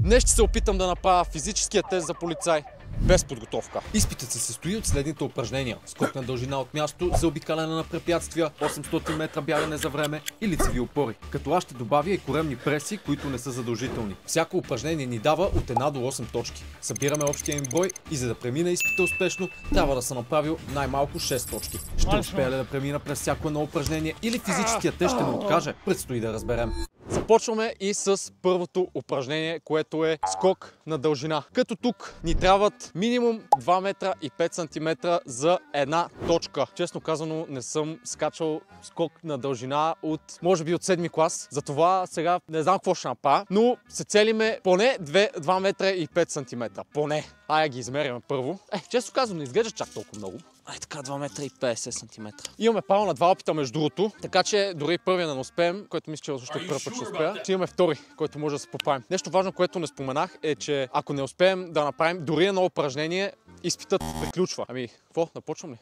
Днес ще се опитам да направя физическия тест за полицай без подготовка. Изпитът се състои от следните упражнения: скок на дължина от място, заобикаляне на препятствия, 800 метра бягане за време и лицеви опори. Като аз ще добавя и коремни преси, които не са задължителни. Всяко упражнение ни дава от 1 до 8 точки. Събираме общия им брой и за да премина изпита успешно, трябва да съм направил най-малко 6 точки. Ще успея ли да премина през всяко едно упражнение или физическият тест ще ме откаже? Предстои да разберем. Започваме и с първото упражнение, което е скок на дължина. Като тук ни трябват минимум 2 метра и 5 см за една точка. Честно казано, не съм скачал скок на дължина може би от 7-ми клас. Затова сега не знам какво ще направя, но се целиме поне 2 метра и 5 см. Поне. Ай, ги измеряме първо. Често казвам, не изглежда чак толкова много. Така 2 метра и 50 см. Имаме право на 2 опита между другото, така че дори първия да не успеем, което мисля, че също първи път ще успея, ще имаме втори, който може да се поправим. Нещо важно, което не споменах, е, че ако не успеем да направим дори едно упражнение, изпитът приключва. Ами, какво? Напочвам ли?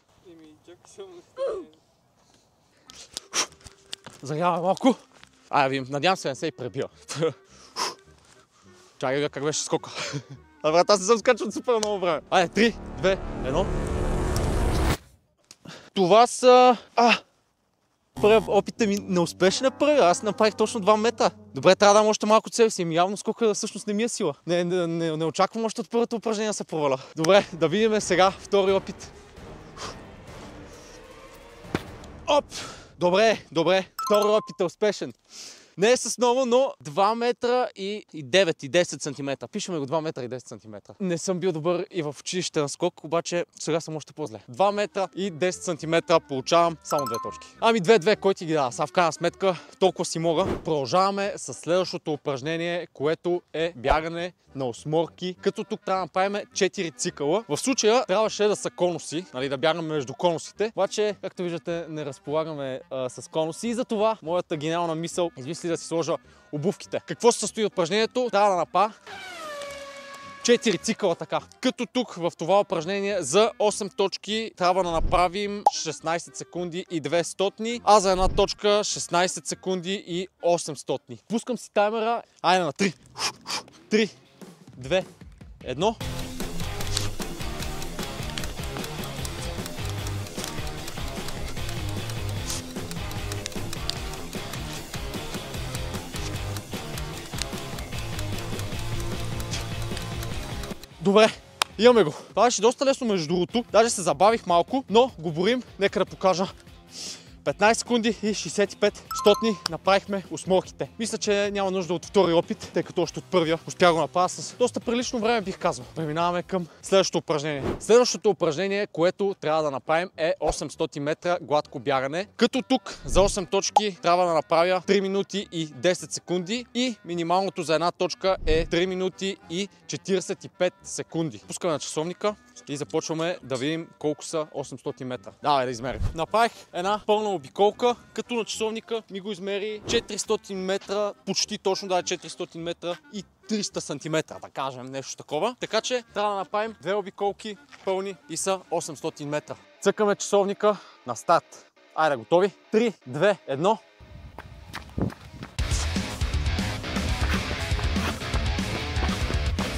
Загряваме малко. Надявам се да не се и пребия. Чакай как беше скока. Брат, аз не съм скачал супер много време. 3, 2, 1. Това са... Първият опит ми неуспешен е първи. Аз направих точно 2 метра. Добре, трябва да дам още малко от себе си. Явно скока всъщност не ми е сила. Не очаквам още от първото упражнение да се проваля. Добре, да видим сега втори опит. Оп! Добре. Втори опит е успешен. Не е с много, но 2 метра и 9 и 10 см. Пишеме го 2 метра и 10 см. Не съм бил добър и в училище на скок, обаче сега съм още по-зле. 2 метра и 10 см получавам само 2 точки. 2-2, кой ти ги дава? Сега в крайна сметка толкова си мога. Продължаваме с следващото упражнение, което е бягане на осморки, като тук трябва да направим 4 цикъла. В случая трябваше да са конуси, да бягаме между конусите, обаче, както виждате, не разполагаме с конуси и затова моята гениална мисъл измисли да си сложа обувките. Какво се състои от упражнението? Трябва да направя 4 цикъла така. Като тук в това упражнение за 8 точки трябва да направим 16 секунди и 200, а за една точка 16 секунди и 800. Пускам си таймера. Айде на 3. 3, 2, 1. Добре, имаме го. Това беше доста лесно между другото. Даже се забавих малко, но го борим. Нека да покажа. 15 секунди и 65 стотни направихме осморките. Мисля, че няма нужда от втори опит, тъй като още от първия успях да го направя с доста прилично време, бих казал. Преминаваме към следващото упражнение. Следващото упражнение, което трябва да направим, е 800 метра гладко бягане. Като тук за 8 точки трябва да направя 3 минути и 10 секунди и минималното за една точка е 3 минути и 45 секунди. Пускаме на часовника и започваме да видим колко са 800 метра. Давай да измерим. Направих една пълна обиколка, като на часовника ми го измери 400 метра, почти точно 400 метра и 300 см, да кажем нещо такова. Така че трябва да направим 2 обиколки пълни и са 800 метра. Цъкаме часовника на старт. Айде, готови? 3, 2, 1.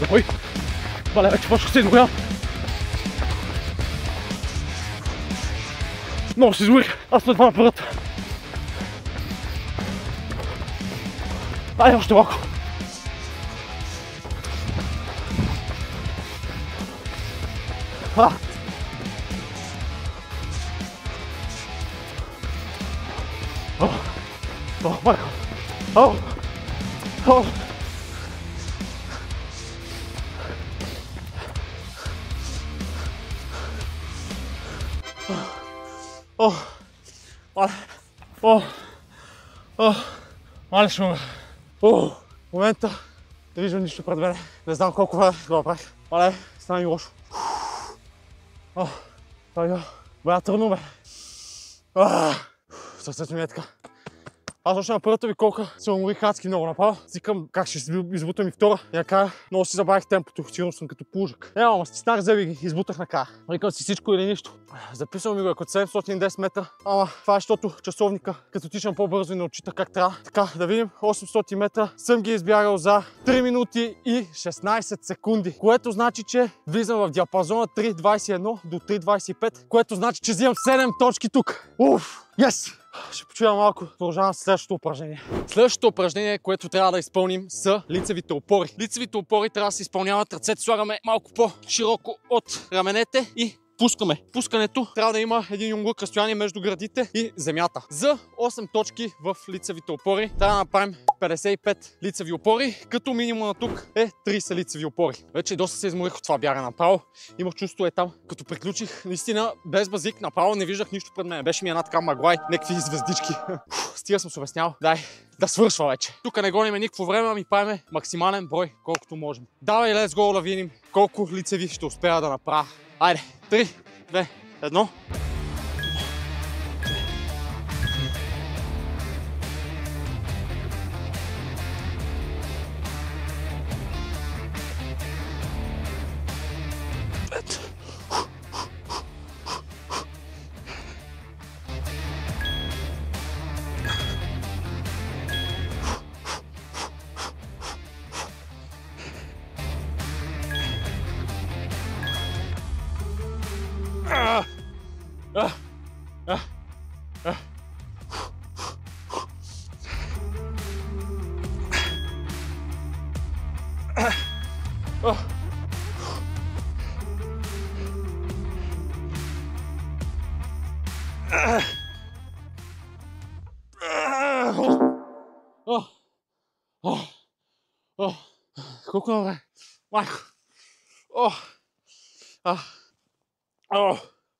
Запой! Бале, вече почва се изгоря. Много се изгорих. Аз след това на първата. Айде, още малко. Майко. Мале шума. В момента не виждам нищо пред мене. Не знам колко време го направих. Мале, стана ми лошо. Трудно бе. Сърцето ми е така. Аз още на първата ви колка се уморих адски много направо. Сикам как ще избутам и втора. И накрая много си забавих темпото. Сигурно съм като плужък. Ама стиснах зъби ги, избутах накрая. Викам си всичко или нищо. Записвам ми го като 710 метра. Ама това е, защото часовника, като тичам по-бързо и не отчита как трябва. Така, да видим, 800 метра съм ги избягал за 3 минути и 16 секунди. Което значи, че влизам в диапазона 3.21 до 3.25. Което значи, че взимам 7 точки тук. Уф, yes! Ще почуя малко. Продължавам с следващото упражнение. Следващото упражнение, което трябва да изпълним, са лицевите опори. Лицевите опори трябва да се изпълняват. Ръцете слагаме малко по-широко от раменете и пускаме. Пускането трябва да има един юнглък разстояние между гърдите и земята. За 8 точки в лицевите опори трябва да направим 55 лицеви опори, като минимум тук е 30 лицеви опори. Вече доста се изморих от това бяга направо. Имах чувство там, като приключих, наистина без базик, направо не виждах нищо пред мен. Беше ми една така мъгла и някакви звездички. Стига съм се обяснял. Дай да свършва вече. Тук не гоним никакво време, ами правим максимален брой, колкото можем. Давай, let's go да видим колко лицеви ще успея да направя. Айде, 3, 2, 1. Колко на време? Майко.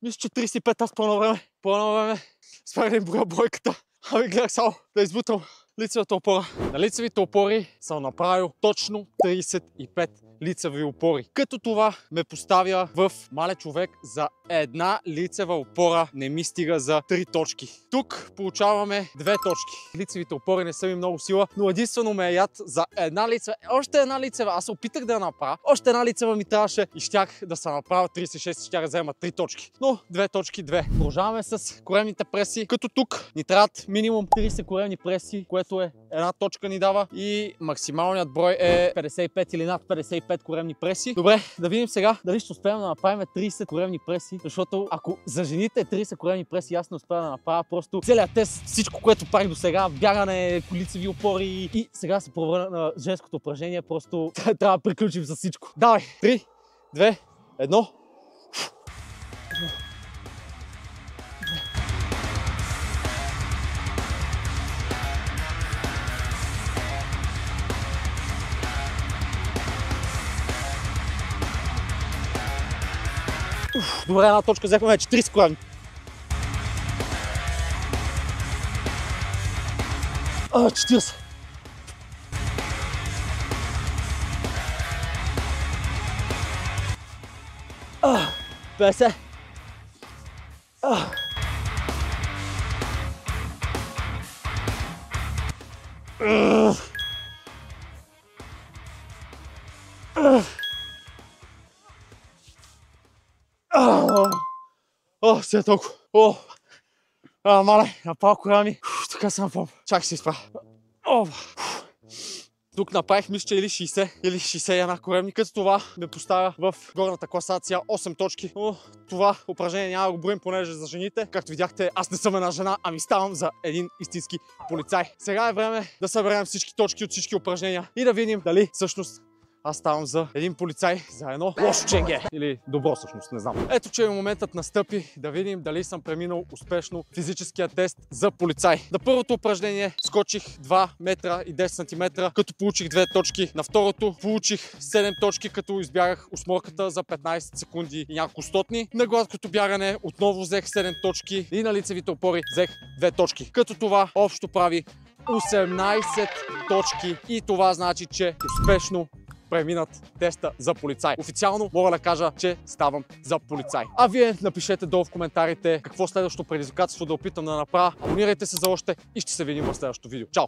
Мисля, че 35 аз по-на време. По-на време. Спрях да им броя бройката. Ами гледах само да избутам лицевата опора. На лицевите опори съм направил точно 35 лицеви опори. Като това ме поставя в мале човек за една лицева опора не ми стига за 3 точки. Тук получаваме 2 точки. Лицевите опори не са ми много сила, но единствено ме е яд за една лицева. Още една лицева. Аз се опитах да я направя. Още една лицева ми трябваше и щях да се направя 36 и щях да взема 3 точки. Но 2 точки, 2. Продължаваме с коремните преси. Като тук ни трябват минимум 30 коремни преси, което е една точка ни дава и максималният брой е 55 или над 55 коремни преси. Добре, да видим сега дали ще успеем да направим 30 коремни преси, защото ако за жените 30 коремни преси аз не успея да направя просто целият тест, всичко, което правих до сега, бягане, лицеви опори и сега се провърна на женското упражнение, просто трябва да приключим с всичко. Давай, 3, 2, 1. Добре, една точка взехме вече 30 коремни. 40. 50. Сега толкова. Мале, направо кора ми. Така съм напомня. Чакай се изправя. Тук направих, мисля, че или 60, или 61 коремни, като това ме поставя в горната класация 8 точки. Но това упражнение няма да го броим, понеже за жените. Както видяхте, аз не съм една жена, ами ставам за един истински полицай. Сега е време да съберем всички точки от всички упражнения и да видим дали всъщност аз ставам за един полицай, за едно лошо ченге. Или добро всъщност, не знам. Ето, че моментът настъпи да видим дали съм преминал успешно физическия тест за полицай. На първото упражнение скочих 2 метра и 10 см, като получих 2 точки. На второто получих 7 точки, като избягах осморката за 15 секунди и няколко стотни. На гладкото бягане отново взех 7 точки и на лицевите опори взех 2 точки. Като това общо прави 18 точки и това значи, че успешно преминат теста за полицай. Официално мога да кажа, че ставам за полицай. А вие напишете долу в коментарите какво следващото предизвикателство да опитам да направя. Абонирайте се за още и ще се видим в следващото видео. Чао!